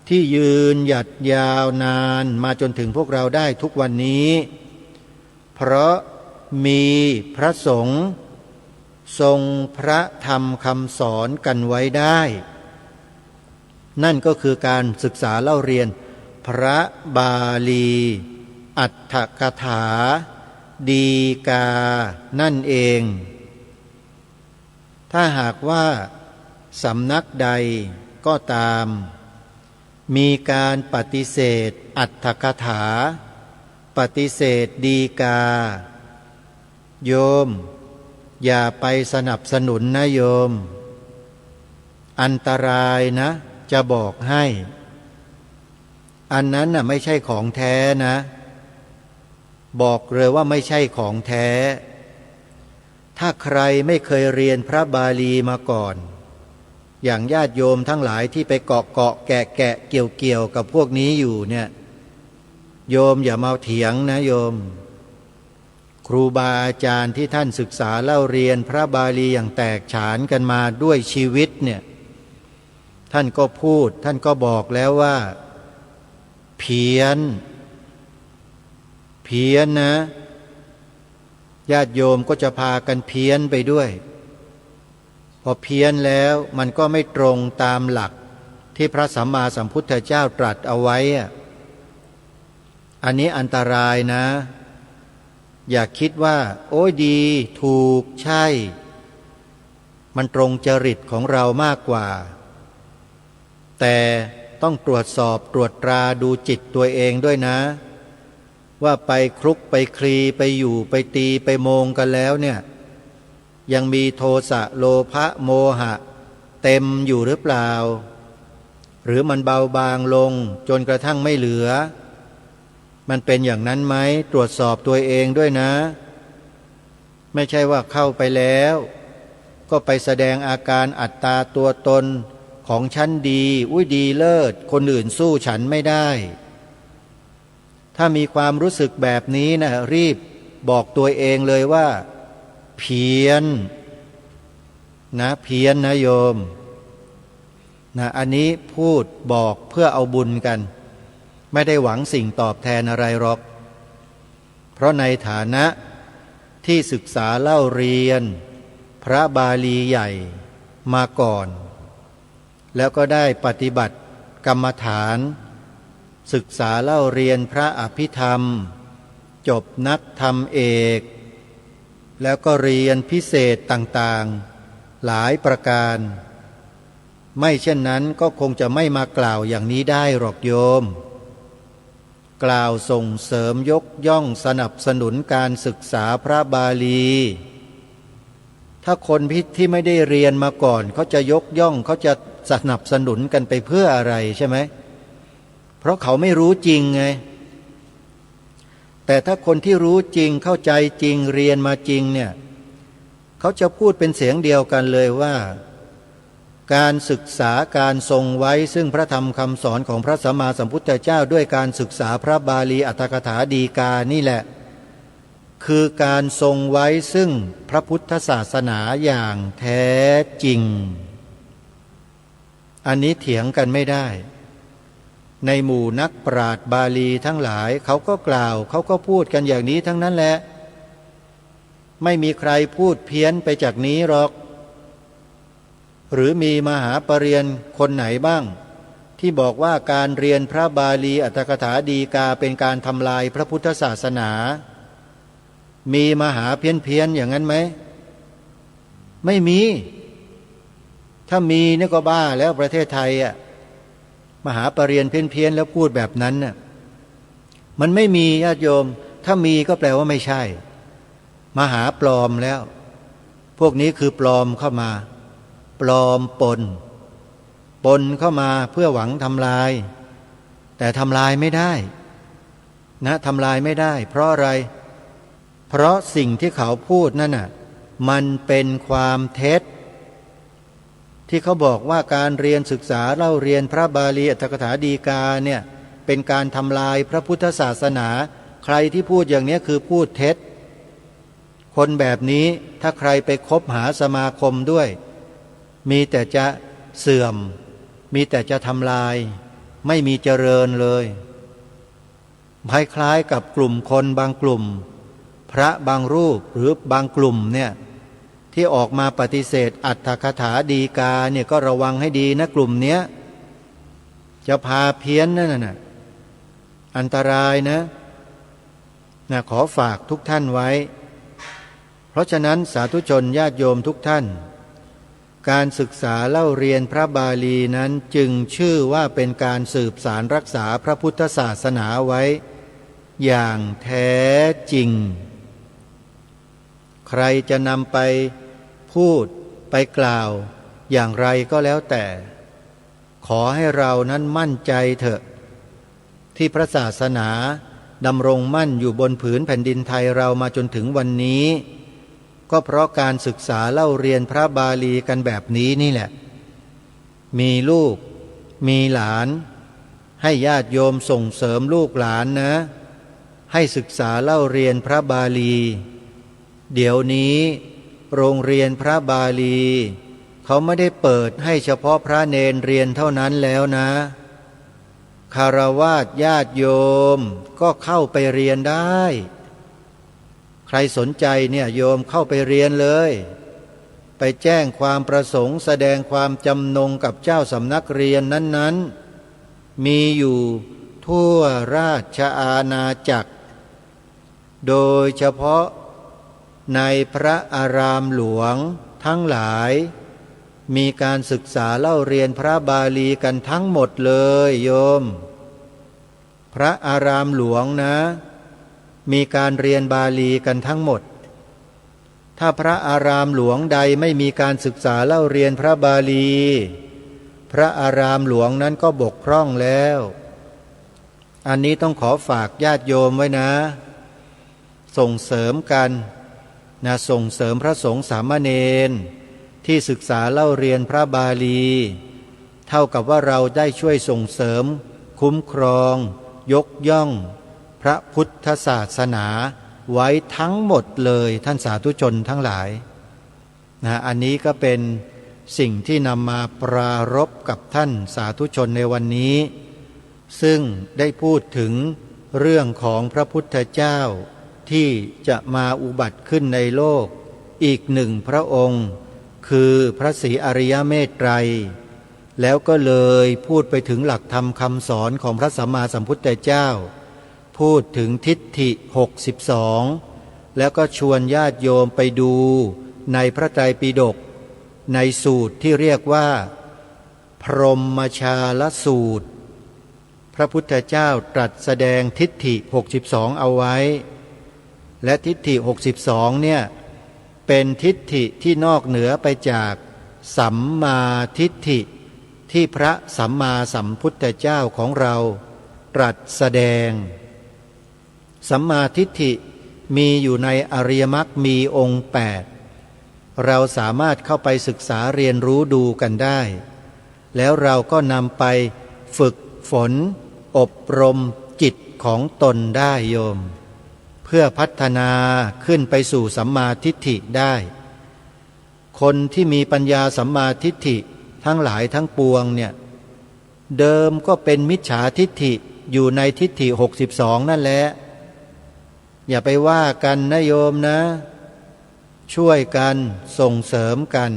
Speaker 4: ที่ยืนหยัดยาวนานมาจนถึงพวกเราได้ทุกวันนี้เพราะมีพระสงฆ์ทรงพระธรรมคำสอนกันไว้ได้นั่นก็คือการศึกษาเล่าเรียนพระบาลีอัตถกถาดีกานั่นเองถ้าหากว่าสำนักใดก็ตามมีการปฏิเสธอัตถกถาปฏิเสธดีกาโยมอย่าไปสนับสนุนนะโยมอันตรายนะจะบอกให้อันนั้นน่ะไม่ใช่ของแท้นะบอกเลยว่าไม่ใช่ของแท้ถ้าใครไม่เคยเรียนพระบาลีมาก่อนอย่างญาติโยมทั้งหลายที่ไปเกาะแกะเกี่ยวกับพวกนี้อยู่เนี่ยโยมอย่ามาเถียงนะโยมครูบาอาจารย์ที่ท่านศึกษาเล่าเรียนพระบาลีอย่างแตกฉานกันมาด้วยชีวิตเนี่ยท่านก็พูดท่านก็บอกแล้วว่าเพี้ยนนะญาติโยมก็จะพากันเพี้ยนไปด้วยพอเพี้ยนแล้วมันก็ไม่ตรงตามหลักที่พระสัมมาสัมพุทธเจ้าตรัสเอาไว้อันนี้อันตรายนะอย่าคิดว่าโอ้ยดีถูกใช่มันตรงจริตของเรามากกว่าแต่ต้องตรวจสอบตรวจตราดูจิตตัวเองด้วยนะว่าไปคลุกไปคลีไปอยู่ไปตีไปโมงกันแล้วเนี่ยยังมีโทสะโลภะโมหะเต็มอยู่หรือเปล่าหรือมันเบาบางลงจนกระทั่งไม่เหลือมันเป็นอย่างนั้นไหมตรวจสอบตัวเองด้วยนะไม่ใช่ว่าเข้าไปแล้วก็ไปแสดงอาการอัตตาตัวตนของฉันดีอุ้ยดีเลิศคนอื่นสู้ฉันไม่ได้ถ้ามีความรู้สึกแบบนี้นะรีบบอกตัวเองเลยว่าเพี้ยนนะโยมนะอันนี้พูดบอกเพื่อเอาบุญกันไม่ได้หวังสิ่งตอบแทนอะไรหรอก เพราะในฐานะที่ศึกษาเล่าเรียนพระบาลีใหญ่มาก่อน แล้วก็ได้ปฏิบัติกรรมฐานศึกษาเล่าเรียนพระอภิธรรมจบนักธรรมเอกแล้วก็เรียนพิเศษต่างๆหลายประการไม่เช่นนั้นก็คงจะไม่มากล่าวอย่างนี้ได้หรอกโยมกล่าวส่งเสริมยกย่องสนับสนุนการศึกษาพระบาลีถ้าคนที่ไม่ได้เรียนมาก่อนเขาจะยกย่องเขาจะสนับสนุนกันไปเพื่ออะไรใช่ไหมเพราะเขาไม่รู้จริงไงแต่ถ้าคนที่รู้จริงเข้าใจจริงเรียนมาจริงเนี่ยเขาจะพูดเป็นเสียงเดียวกันเลยว่าการศึกษาการทรงไว้ซึ่งพระธรรมคำสอนของพระสัมมาสัมพุทธเจ้าด้วยการศึกษาพระบาลีอรรถกถาฎีกานี่แหละคือการทรงไว้ซึ่งพระพุทธศาสนาอย่างแท้จริงอันนี้เถียงกันไม่ได้ในหมู่นักปราชญ์บาลีทั้งหลายเขาก็กล่าวเขาก็พูดกันอย่างนี้ทั้งนั้นแหละไม่มีใครพูดเพี้ยนไปจากนี้หรอกหรือมีมหาปรริญญาคนไหนบ้างที่บอกว่าการเรียนพระบาลีอรรถกถาฎีกาเป็นการทำลายพระพุทธศาสนามีมหาเพี้ยนอย่างนั้นไหมไม่มีถ้ามีนี่ก็บ้าแล้วประเทศไทยอ่ะมหาปรริญญาเพี้ยนแล้วพูดแบบนั้นน่ะมันไม่มีญาติโยมถ้ามีก็แปลว่าไม่ใช่มหาปลอมแล้วพวกนี้คือปลอมเข้ามาปลอมปนเข้ามาเพื่อหวังทำลายแต่ทำลายไม่ได้นะทำลายไม่ได้เพราะอะไรเพราะสิ่งที่เขาพูดนั่นน่ะมันเป็นความเท็จที่เขาบอกว่าการเรียนศึกษาเล่าเรียนพระบาลีอรรถกถาฎีกาเนี่ยเป็นการทำลายพระพุทธศาสนาใครที่พูดอย่างนี้คือพูดเท็จคนแบบนี้ถ้าใครไปคบหาสมาคมด้วยมีแต่จะเสื่อมมีแต่จะทำลายไม่มีเจริญเลยคล้ายๆกับกลุ่มคนบางกลุ่มพระบางรูปหรือบางกลุ่มเนี่ยที่ออกมาปฏิเสธอรรถกถาฎีกาเนี่ยก็ระวังให้ดีนะกลุ่มเนี้ยจะพาเพี้ยนนั่นน่ะอันตรายนะขอฝากทุกท่านไว้เพราะฉะนั้นสาธุชนญาติโยมทุกท่านการศึกษาเล่าเรียนพระบาลีนั้นจึงชื่อว่าเป็นการสืบสารรักษาพระพุทธศาสนาไว้อย่างแท้จริงใครจะนำไปพูดไปกล่าวอย่างไรก็แล้วแต่ขอให้เรานั้นมั่นใจเถอะที่พระศาสนาดำรงมั่นอยู่บนผืนแผ่นดินไทยเรามาจนถึงวันนี้ก็เพราะการศึกษาเล่าเรียนพระบาลีกันแบบนี้นี่แหละมีลูกมีหลานให้ญาติโยมส่งเสริมลูกหลานนะให้ศึกษาเล่าเรียนพระบาลีเดี๋ยวนี้โรงเรียนพระบาลีเขาไม่ได้เปิดให้เฉพาะพระเนนเรียนเท่านั้นแล้วนะคฤหัสถ์ญาติโยมก็เข้าไปเรียนได้ใครสนใจเนี่ยโยมเข้าไปเรียนเลยไปแจ้งความประสงค์แสดงความจำนงกับเจ้าสำนักเรียนนั้นๆมีอยู่ทั่วราชอาณาจักรโดยเฉพาะในพระอารามหลวงทั้งหลายมีการศึกษาเล่าเรียนพระบาลีกันทั้งหมดเลยโยมพระอารามหลวงนะมีการเรียนบาลีกันทั้งหมดถ้าพระอารามหลวงใดไม่มีการศึกษาเล่าเรียนพระบาลีพระอารามหลวงนั้นก็บกพร่องแล้วอันนี้ต้องขอฝากญาติโยมไว้นะส่งเสริมกันนะส่งเสริมพระสงฆ์สามเณรที่ศึกษาเล่าเรียนพระบาลีเท่ากับว่าเราได้ช่วยส่งเสริมคุ้มครองยกย่องพระพุทธศาสนาไว้ทั้งหมดเลยท่านสาธุชนทั้งหลายนะอันนี้ก็เป็นสิ่งที่นำมาปรารภกับท่านสาธุชนในวันนี้ซึ่งได้พูดถึงเรื่องของพระพุทธเจ้า ที่จะมาอุบัติขึ้นในโลกอีกหนึ่งพระองค์คือพระศรีอริยเมตไตรแล้วก็เลยพูดไปถึงหลักธรรมคำสอนของพระสัมมาสัมพุทธเจ้าพูดถึงทิฏฐิ62แล้วก็ชวนญาติโยมไปดูในพระไตรปิฎกในสูตรที่เรียกว่าพรหมชาลสูตรพระพุทธเจ้าตรัสแสดงทิฏฐิ62เอาไว้และทิฏฐิ62เนี่ยเป็นทิฏฐิที่นอกเหนือไปจากสัมมาทิฏฐิที่พระสัมมาสัมพุทธเจ้าของเราตรัสแสดงสัมมาทิฏฐิมีอยู่ในอริยมรรคมีองค์8เราสามารถเข้าไปศึกษาเรียนรู้ดูกันได้แล้วเราก็นำไปฝึกฝนอบรมจิตของตนได้โยมเพื่อพัฒนาขึ้นไปสู่สัมมาทิฏฐิได้คนที่มีปัญญาสัมมาทิฏฐิทั้งหลายทั้งปวงเนี่ยเดิมก็เป็นมิจฉาทิฏฐิอยู่ในทิฏฐิ62นั่นแหละอย่าไปว่ากันนะโยมนะช่วยกันส่งเสริมกัน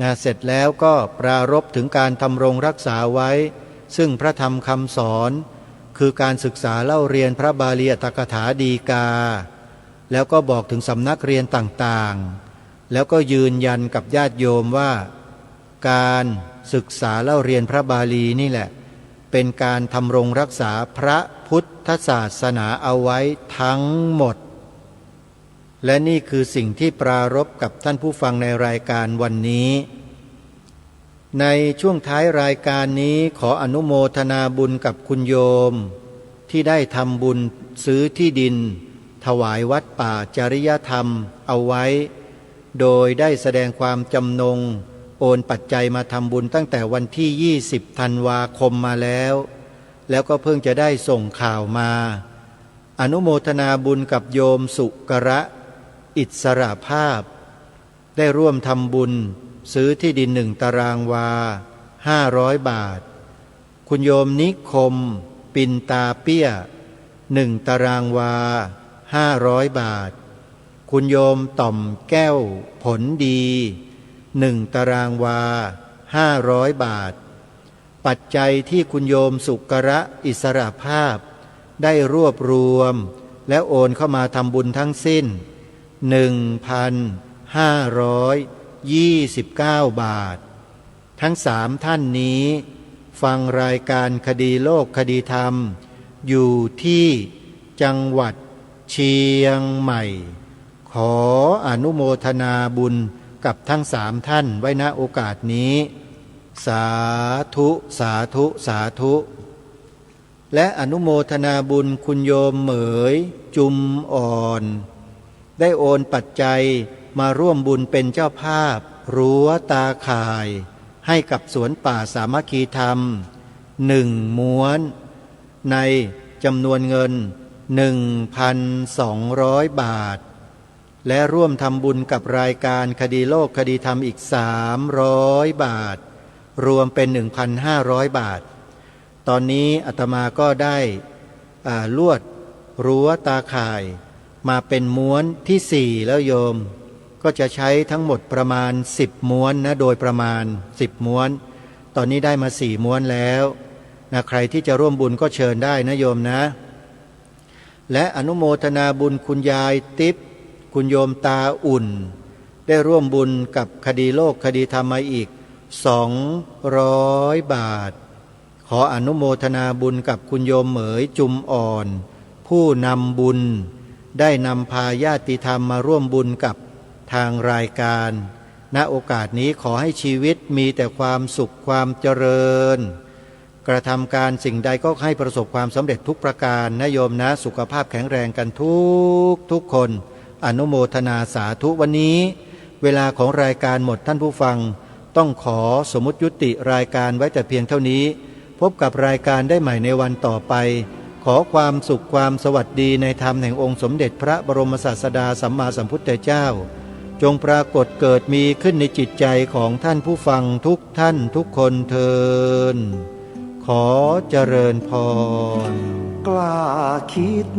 Speaker 4: นะเสร็จแล้วก็ปรารภถึงการทำรงรักษาไว้ซึ่งพระธรรมคำสอนคือการศึกษาเล่าเรียนพระบาลีอัตถกถาฎีกาแล้วก็บอกถึงสำนักเรียนต่างๆแล้วก็ยืนยันกับญาติโยมว่าการศึกษาเล่าเรียนพระบาลีนี่แหละเป็นการทำรงรักษาพระพุทธศาสนาเอาไว้ทั้งหมดและนี่คือสิ่งที่ปรารภกับท่านผู้ฟังในรายการวันนี้ในช่วงท้ายรายการนี้ขออนุโมทนาบุญกับคุณโยมที่ได้ทำบุญซื้อที่ดินถวายวัดป่าจริยธรรมเอาไว้โดยได้แสดงความจำนงโอนปัจจัยมาทำบุญตั้งแต่วันที่20ธันวาคมมาแล้วก็เพิ่งจะได้ส่งข่าวมาอนุโมทนาบุญกับโยมสุกระอิสระภาพได้ร่วมทำบุญซื้อที่ดิน1 ตารางวา500 บาทคุณโยมนิคมปินตาเปี้ย1 ตารางวา500 บาทคุณโยมต่อมแก้วผลดี1 ตารางวา500 บาทปัจจัยที่คุณโยมสุกระอิสระภาพได้รวบรวมและโอนเข้ามาทำบุญทั้งสิ้น 1,529 บาททั้ง3ท่านนี้ฟังรายการคดีโลกคดีธรรมอยู่ที่จังหวัดเชียงใหม่ขออนุโมทนาบุญกับทั้ง3ท่านไว้ณโอกาสนี้สาธุสาธุสาธุและอนุโมทนาบุญคุณโยมเหมยจุมอ่อนได้โอนปัจจัยมาร่วมบุญเป็นเจ้าภาพรั้วตาข่ายให้กับสวนป่าสามัคคีธรรม1 ม้วนในจำนวนเงิน 1,200 บาทและร่วมทำบุญกับรายการคดีโลกคดีธรรมอีก300 บาทรวมเป็น 1,500 บาทตอนนี้อาตมาก็ได้ลวดรั้วตาข่ายมาเป็นม้วนที่4แล้วโยมก็จะใช้ทั้งหมดประมาณ10ม้วนนะโดยประมาณ10ม้วนตอนนี้ได้มา4ม้วนแล้วนะใครที่จะร่วมบุญก็เชิญได้นะโยมนะและอนุโมทนาบุญคุณยายติ๊บคุณโยมตาอุ่นได้ร่วมบุญกับคดีโลกคดีธรรมมาอีก200 บาทขออนุโมทนาบุญกับคุณโยมเหมยจุมอ่อนผู้นำบุญได้นำพาญาติธรรมมาร่วมบุญกับทางรายการณโอกาสนี้ขอให้ชีวิตมีแต่ความสุขความเจริญกระทำการสิ่งใดก็ให้ประสบความสำเร็จทุกประการนะโยมนะสุขภาพแข็งแรงกันทุกคนอนุโมทนาสาธุวันนี้เวลาของรายการหมดท่านผู้ฟังต้องขอสมมุติยุติรายการไว้แต่เพียงเท่านี้พบกับรายการได้ใหม่ในวันต่อไปขอความสุขความสวัสดีในธรรมแห่งองค์สมเด็จพระบรมศาสดาสัมมาสัมพุทธเจ้าจงปรากฏเกิดมีขึ้นในจิตใจของท่านผู้ฟังทุกท่านทุกคนเทอญขอเจริญพร
Speaker 5: กล้าคิด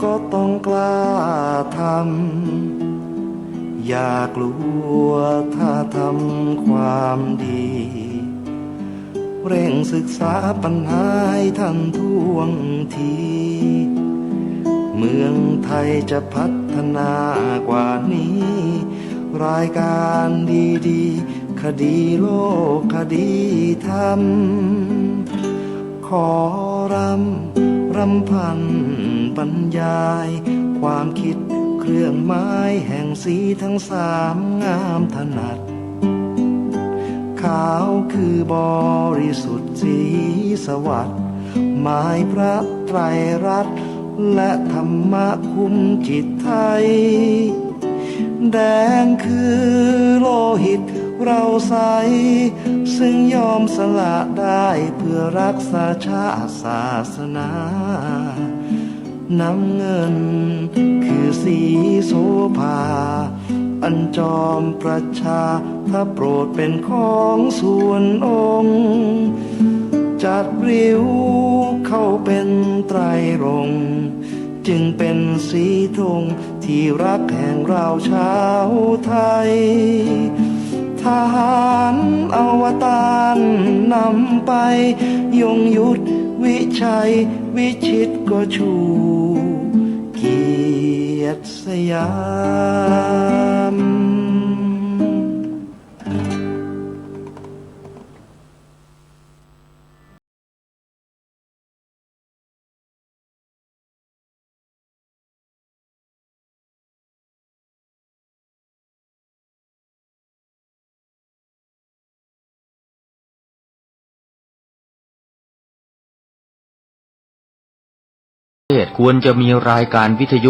Speaker 5: ก็ต้องกล้าทำอย่ากลัวถ้าทำความดี เร่งศึกษาปัญหาให้ทันท่วงที เมืองไทยจะพัฒนากว่านี้ รายการดีๆ คดีโลกคดีธรรม ขอรำพันบรรยาย ความคิดเครื่องไม้แห่งสีทั้งสามงามถนัด ขาวคือบริสุทธิ์สีสวัสดิ์หมายพระไตรรัตน์และธรรมะคุ้มจิตไทย แดงคือโลหิตเราใส ซึ่งยอมสละได้เพื่อรักษาชาติศาสนา น้ำเงินคือสีโสภา อันจอมประชาถ้าโปรดเป็นของส่วนองค์ จัดริ้วเข้าเป็นไตรรงค์จึงเป็นสีธงที่รักแห่งเราชาวไทย ทหารอวตารนำไปยงยุทธวิชัยวิชิตก็ชูเกียรติสยาม
Speaker 6: ควรจะมีรายการวิทยุ